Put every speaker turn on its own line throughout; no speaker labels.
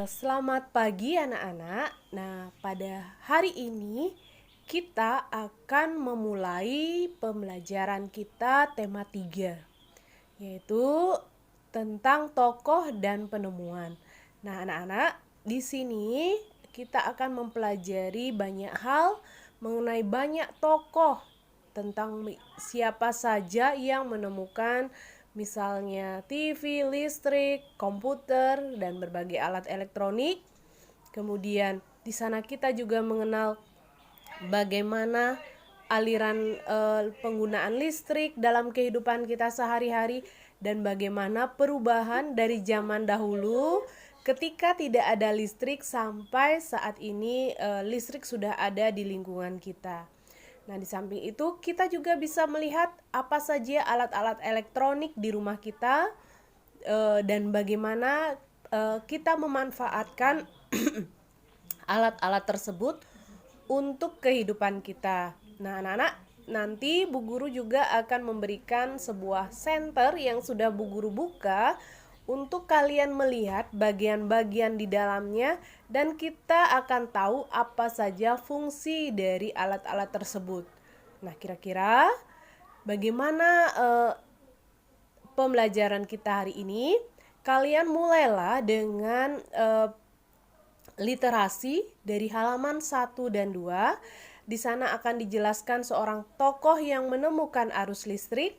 Selamat pagi anak-anak. Nah, pada hari ini kita akan memulai pembelajaran kita tema 3, yaitu tentang tokoh dan penemuan. Nah, anak-anak, di sini kita akan mempelajari banyak hal mengenai banyak tokoh tentang siapa saja yang menemukan misalnya TV, listrik, komputer, dan berbagai alat elektronik. Kemudian di sana kita juga mengenal bagaimana aliran penggunaan listrik dalam kehidupan kita sehari-hari dan bagaimana perubahan dari zaman dahulu ketika tidak ada listrik sampai saat ini listrik sudah ada di lingkungan kita. Nah, di samping itu kita juga bisa melihat apa saja alat-alat elektronik di rumah kita dan bagaimana kita memanfaatkan alat-alat tersebut untuk kehidupan kita. Nah, anak-anak, nanti Bu Guru juga akan memberikan sebuah center yang sudah Bu Guru buka untuk kalian melihat bagian-bagian di dalamnya dan kita akan tahu apa saja fungsi dari alat-alat tersebut. Nah, kira-kira bagaimana pembelajaran kita hari ini? Kalian mulailah dengan literasi dari halaman 1 dan 2. Di sana akan dijelaskan seorang tokoh yang menemukan arus listrik.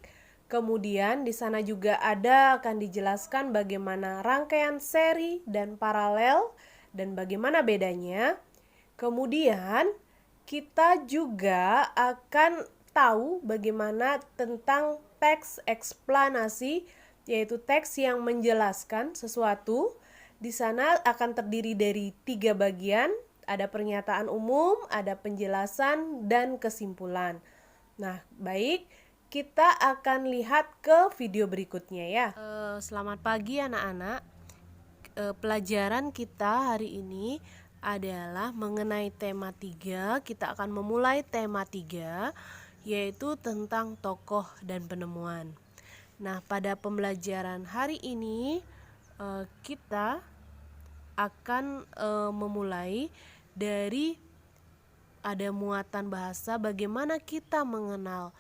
Kemudian di sana juga akan dijelaskan bagaimana rangkaian seri dan paralel dan bagaimana bedanya. Kemudian kita juga akan tahu bagaimana tentang teks eksplanasi, yaitu teks yang menjelaskan sesuatu. Di sana akan terdiri dari 3 bagian, ada pernyataan umum, ada penjelasan, dan kesimpulan. Nah, baik, kita akan lihat ke video berikutnya ya. Selamat pagi anak-anak. Pelajaran kita hari ini adalah mengenai tema 3. Kita akan memulai tema 3, yaitu tentang tokoh dan penemuan. Nah, pada pembelajaran hari ini kita akan memulai dari ada muatan bahasa, bagaimana kita mengenal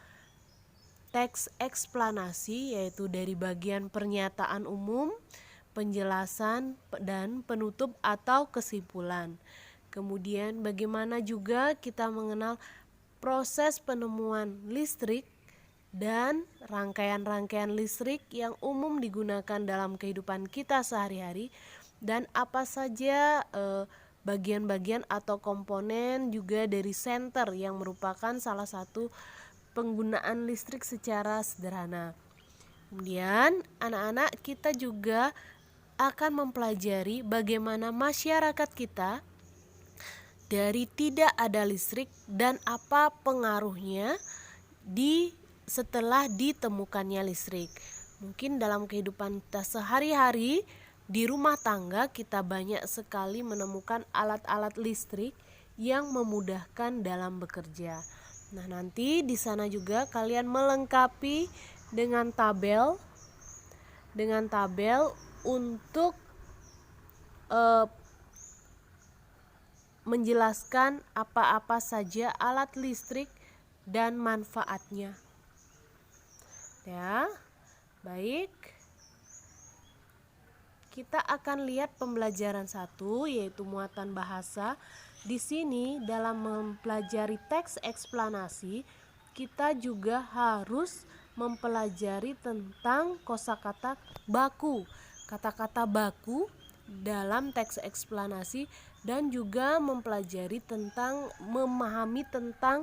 teks eksplanasi, yaitu dari bagian pernyataan umum, penjelasan, dan penutup atau kesimpulan. Kemudian bagaimana juga kita mengenal proses penemuan listrik dan rangkaian-rangkaian listrik yang umum digunakan dalam kehidupan kita sehari-hari, dan apa saja bagian-bagian atau komponen juga dari senter yang merupakan salah satu penggunaan listrik secara sederhana. Kemudian anak-anak, kita juga akan mempelajari bagaimana masyarakat kita dari tidak ada listrik dan apa pengaruhnya setelah ditemukannya listrik. Mungkin dalam kehidupan kita sehari-hari di rumah tangga kita banyak sekali menemukan alat-alat listrik yang memudahkan dalam bekerja. Nah, nanti di sana juga kalian melengkapi dengan tabel untuk menjelaskan apa-apa saja alat listrik dan manfaatnya. Ya, baik. Kita akan lihat pembelajaran 1, yaitu muatan bahasa. Di sini dalam mempelajari teks eksplanasi, kita juga harus mempelajari tentang kosakata baku, kata-kata baku dalam teks eksplanasi, dan juga mempelajari tentang memahami tentang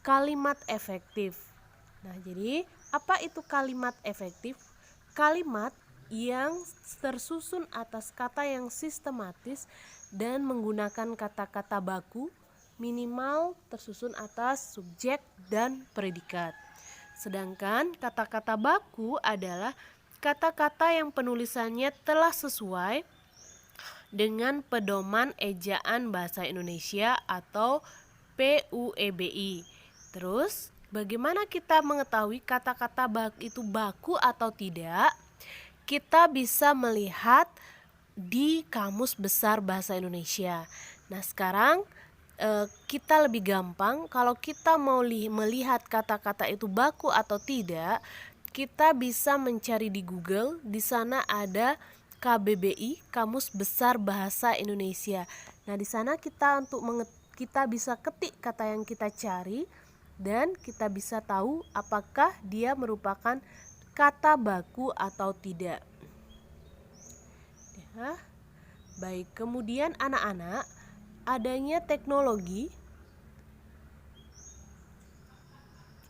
kalimat efektif. Nah, jadi apa itu kalimat efektif? Kalimat yang tersusun atas kata yang sistematis dan menggunakan kata-kata baku, minimal tersusun atas subjek dan predikat. Sedangkan kata-kata baku adalah kata-kata yang penulisannya telah sesuai dengan pedoman ejaan bahasa Indonesia atau PUEBI. Terus, bagaimana kita mengetahui kata-kata itu baku atau tidak? Kita bisa melihat di Kamus Besar Bahasa Indonesia. Nah, sekarang kita lebih gampang kalau kita mau melihat kata-kata itu baku atau tidak, kita bisa mencari di Google. Di sana ada KBBI, Kamus Besar Bahasa Indonesia. Nah, di sana kita kita bisa ketik kata yang kita cari dan kita bisa tahu apakah dia merupakan kata baku atau tidak. Ya. Baik, kemudian anak-anak, adanya teknologi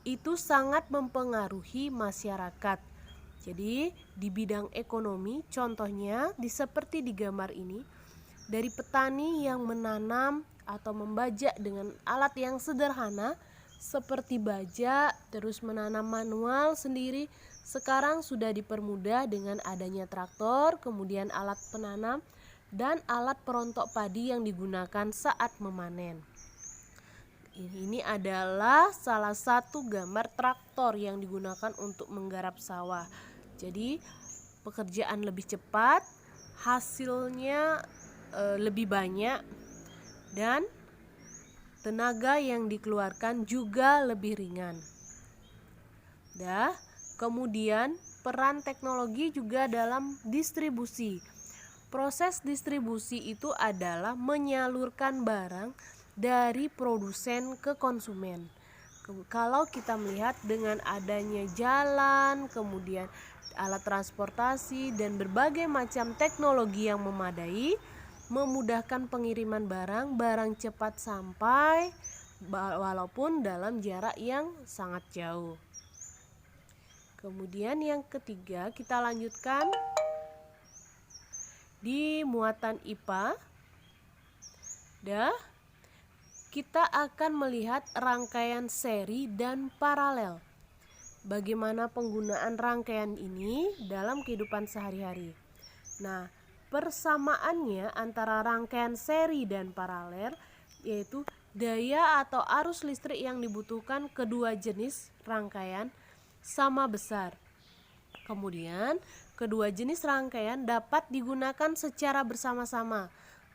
itu sangat mempengaruhi masyarakat. Jadi di bidang ekonomi, contohnya seperti di gambar ini, dari petani yang menanam atau membajak dengan alat yang sederhana seperti bajak, terus menanam manual sendiri, sekarang sudah dipermudah dengan adanya traktor, kemudian alat penanam dan alat perontok padi yang digunakan saat memanen. Ini adalah salah satu gambar traktor yang digunakan untuk menggarap sawah. Jadi pekerjaan lebih cepat, hasilnya lebih banyak, dan tenaga yang dikeluarkan juga lebih ringan. Kemudian peran teknologi juga dalam distribusi. Proses distribusi itu adalah menyalurkan barang dari produsen ke konsumen. Kalau kita melihat dengan adanya jalan, kemudian alat transportasi dan berbagai macam teknologi yang memadai, memudahkan pengiriman barang cepat sampai walaupun dalam jarak yang sangat jauh. Kemudian yang ketiga, kita lanjutkan di muatan IPA. Kita akan melihat rangkaian seri dan paralel. Bagaimana penggunaan rangkaian ini dalam kehidupan sehari-hari. Nah, persamaannya antara rangkaian seri dan paralel yaitu daya atau arus listrik yang dibutuhkan kedua jenis rangkaian sama besar. Kemudian, kedua jenis rangkaian dapat digunakan secara bersama-sama.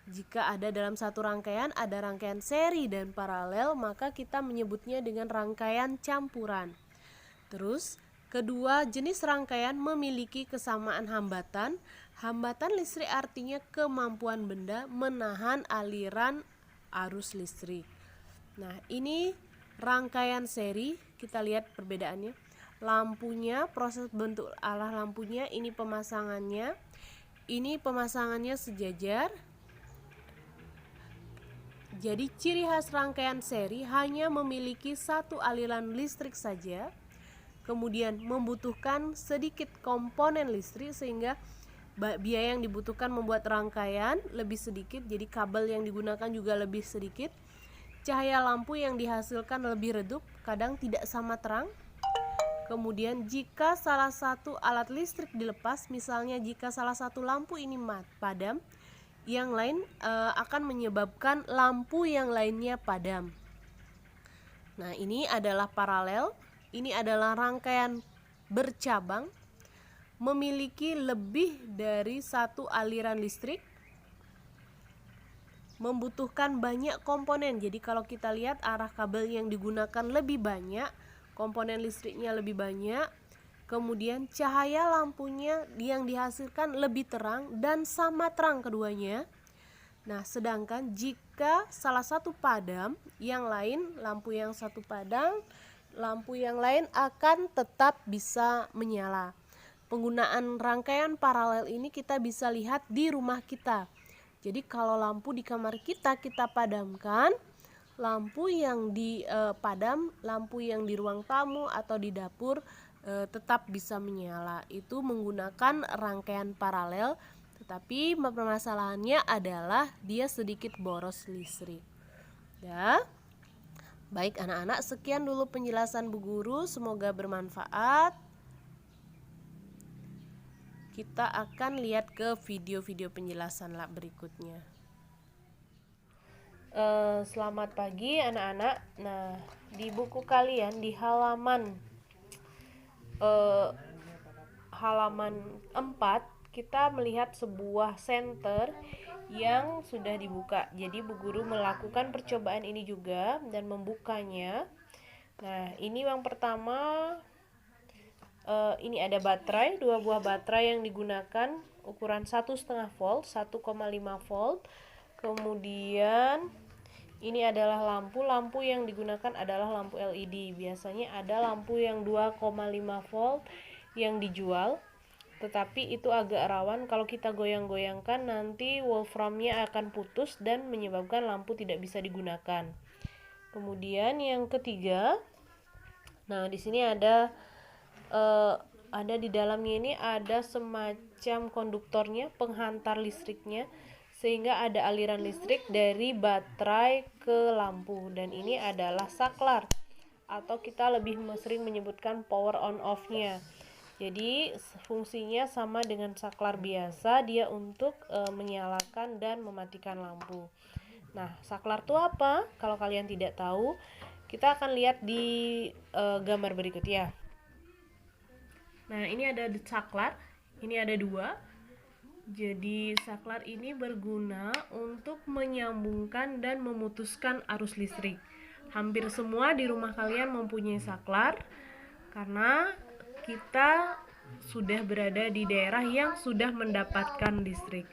Jika ada dalam satu rangkaian ada rangkaian seri dan paralel, maka kita menyebutnya dengan rangkaian campuran. Terus, kedua jenis rangkaian memiliki kesamaan hambatan. Hambatan listrik artinya kemampuan benda menahan aliran arus listrik. Nah, ini rangkaian seri, kita lihat perbedaannya. Lampunya, proses bentuk arah lampunya, ini pemasangannya. Ini pemasangannya sejajar. Jadi ciri khas rangkaian seri hanya memiliki satu aliran listrik saja, kemudian membutuhkan sedikit komponen listrik sehingga biaya yang dibutuhkan membuat rangkaian lebih sedikit, jadi kabel yang digunakan juga lebih sedikit. Cahaya lampu yang dihasilkan lebih redup, kadang tidak sama terang. Kemudian jika salah satu alat listrik dilepas, misalnya jika salah satu lampu ini padam, yang lain akan menyebabkan lampu yang lainnya padam. Nah, ini adalah paralel. Ini adalah rangkaian bercabang, memiliki lebih dari satu aliran listrik, membutuhkan banyak komponen. Jadi kalau kita lihat arah kabel yang digunakan lebih banyak, komponen listriknya lebih banyak, kemudian cahaya lampunya yang dihasilkan lebih terang dan sama terang keduanya. Nah, sedangkan jika salah satu padam, yang lain lampu yang satu padam, lampu yang lain akan tetap bisa menyala. Penggunaan rangkaian paralel ini kita bisa lihat di rumah kita. Jadi kalau lampu di kamar kita padamkan, lampu yang padam, lampu yang di ruang tamu atau di dapur tetap bisa menyala. Itu menggunakan rangkaian paralel, tetapi permasalahannya adalah dia sedikit boros listrik. Ya. Baik anak-anak, sekian dulu penjelasan Bu Guru, semoga bermanfaat. Kita akan lihat ke video-video penjelasan berikutnya. Selamat pagi anak-anak. Nah, di buku kalian di halaman 4 kita melihat sebuah senter yang sudah dibuka. Jadi Bu Guru melakukan percobaan ini juga dan membukanya. Nah, ini yang pertama, ini ada baterai, 2 buah baterai yang digunakan ukuran 1,5 volt, 1,5 volt. Kemudian ini adalah lampu yang digunakan adalah lampu LED. Biasanya ada lampu yang 2,5 volt yang dijual, tetapi itu agak rawan kalau kita goyang-goyangkan, nanti wolframnya akan putus dan menyebabkan lampu tidak bisa digunakan. Kemudian yang ketiga, nah di sini ada di dalamnya ini ada semacam konduktornya, penghantar listriknya, sehingga ada aliran listrik dari baterai ke lampu, dan ini adalah saklar atau kita lebih sering menyebutkan power on off-nya. Jadi fungsinya sama dengan saklar biasa, dia untuk menyalakan dan mematikan lampu. Nah, saklar itu apa? Kalau kalian tidak tahu, kita akan lihat di gambar berikut ya. Nah, ini ada saklar, ini ada 2. Jadi saklar ini berguna untuk menyambungkan dan memutuskan arus listrik. Hampir semua di rumah kalian mempunyai saklar karena kita sudah berada di daerah yang sudah mendapatkan listrik.